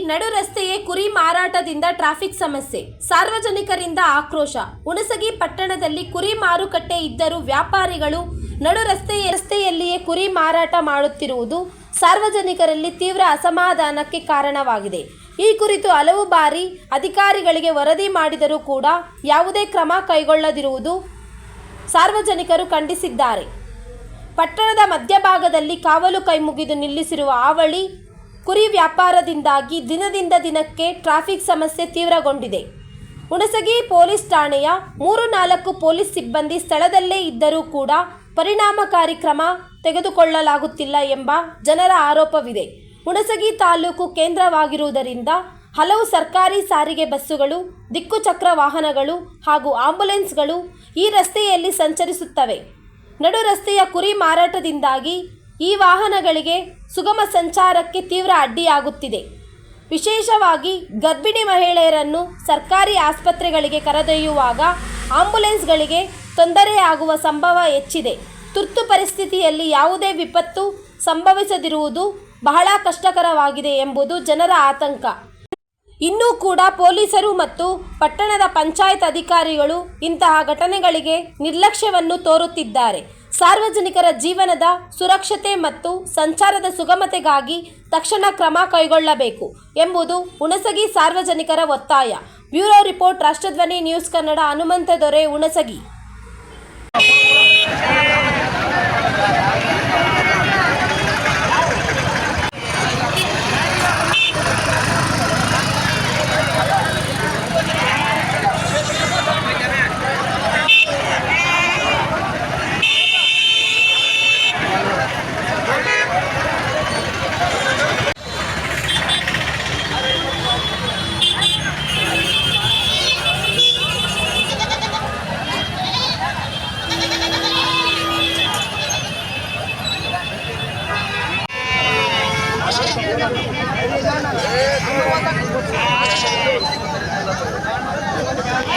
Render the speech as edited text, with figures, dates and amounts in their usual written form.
ನಡು ರಸ್ತೆಯೇ ಕುರಿ ಮಾರಾಟದಿಂದ ಟ್ರಾಫಿಕ್ ಸಮಸ್ಯೆ, ಸಾರ್ವಜನಿಕರಿಂದ ಆಕ್ರೋಶ. ಹುಣಸಗಿ ಪಟ್ಟಣದಲ್ಲಿ ಕುರಿ ಮಾರುಕಟ್ಟೆ ಇದ್ದರೂ ವ್ಯಾಪಾರಿಗಳು ನಡು ರಸ್ತೆಯಲ್ಲಿಯೇ ಕುರಿ ಮಾರಾಟ ಮಾಡುತ್ತಿರುವುದು ಸಾರ್ವಜನಿಕರಲ್ಲಿ ತೀವ್ರ ಅಸಮಾಧಾನಕ್ಕೆ ಕಾರಣವಾಗಿದೆ. ಈ ಕುರಿತು ಹಲವು ಬಾರಿ ಅಧಿಕಾರಿಗಳಿಗೆ ವರದಿ ಮಾಡಿದರೂ ಕೂಡ ಯಾವುದೇ ಕ್ರಮ ಕೈಗೊಳ್ಳದಿರುವುದು ಸಾರ್ವಜನಿಕರು ಖಂಡಿಸಿದ್ದಾರೆ. ಪಟ್ಟಣದ ಮಧ್ಯಭಾಗದಲ್ಲಿ ಕಾವಲು ಕೈಮುಗಿದು ನಿಲ್ಲಿಸಿರುವ ಹಾವಳಿ ಕುರಿ ವ್ಯಾಪಾರದಿಂದಾಗಿ ದಿನದಿಂದ ದಿನಕ್ಕೆ ಟ್ರಾಫಿಕ್ ಸಮಸ್ಯೆ ತೀವ್ರಗೊಂಡಿದೆ. ಹುಣಸಗಿ ಪೊಲೀಸ್ ಠಾಣೆಯ 3-4 ಪೊಲೀಸ್ ಸಿಬ್ಬಂದಿ ಸ್ಥಳದಲ್ಲೇ ಇದ್ದರೂ ಕೂಡ ಪರಿಣಾಮಕಾರಿ ಕ್ರಮ ತೆಗೆದುಕೊಳ್ಳಲಾಗುತ್ತಿಲ್ಲ ಎಂಬ ಜನರ ಆರೋಪವಿದೆ. ಹುಣಸಗಿ ತಾಲೂಕು ಕೇಂದ್ರವಾಗಿರುವುದರಿಂದ ಹಲವು ಸರ್ಕಾರಿ ಸಾರಿಗೆ ಬಸ್ಸುಗಳು, ದಿಕ್ಕುಚಕ್ರ ವಾಹನಗಳು ಹಾಗೂ ಆಂಬ್ಯುಲೆನ್ಸ್ಗಳು ಈ ರಸ್ತೆಯಲ್ಲಿ ಸಂಚರಿಸುತ್ತವೆ. ನಡು ರಸ್ತೆಯ ಕುರಿ ಮಾರಾಟದಿಂದಾಗಿ ಈ ವಾಹನಗಳಿಗೆ ಸುಗಮ ಸಂಚಾರಕ್ಕೆ ತೀವ್ರ ಅಡ್ಡಿಯಾಗುತ್ತಿದೆ. ವಿಶೇಷವಾಗಿ ಗರ್ಭಿಣಿ ಮಹಿಳೆಯರನ್ನು ಸರ್ಕಾರಿ ಆಸ್ಪತ್ರೆಗಳಿಗೆ ಕರೆದೊಯ್ಯುವಾಗ ಆಂಬ್ಯುಲೆನ್ಸ್ಗಳಿಗೆ ತೊಂದರೆಯಾಗುವ ಸಂಭವ ಹೆಚ್ಚಿದೆ. ತುರ್ತು ಪರಿಸ್ಥಿತಿಯಲ್ಲಿ ಯಾವುದೇ ವಿಪತ್ತು ಸಂಭವಿಸದಿರುವುದು ಬಹಳ ಕಷ್ಟಕರವಾಗಿದೆ ಎಂಬುದು ಜನರ ಆತಂಕ. ಇನ್ನೂ ಕೂಡ ಪೊಲೀಸರು ಮತ್ತು ಪಟ್ಟಣದ ಪಂಚಾಯತ್ ಅಧಿಕಾರಿಗಳು ಇಂತಹ ಘಟನೆಗಳಿಗೆ ನಿರ್ಲಕ್ಷ್ಯವನ್ನು ತೋರುತ್ತಿದ್ದಾರೆ. ಸಾರ್ವಜನಿಕರ ಜೀವನದ ಸುರಕ್ಷತೆ ಮತ್ತು ಸಂಚಾರದ ಸುಗಮತೆಗಾಗಿ ತಕ್ಷಣ ಕ್ರಮ ಕೈಗೊಳ್ಳಬೇಕು ಎಂಬುದು ಹುಣಸಗಿ ಸಾರ್ವಜನಿಕರ ಒತ್ತಾಯ. Bureau report, ರಾಷ್ಟ್ರಧ್ವನಿ news Kannada. Hanumantha ದೊರೆ, ಹುಣಸಗಿ.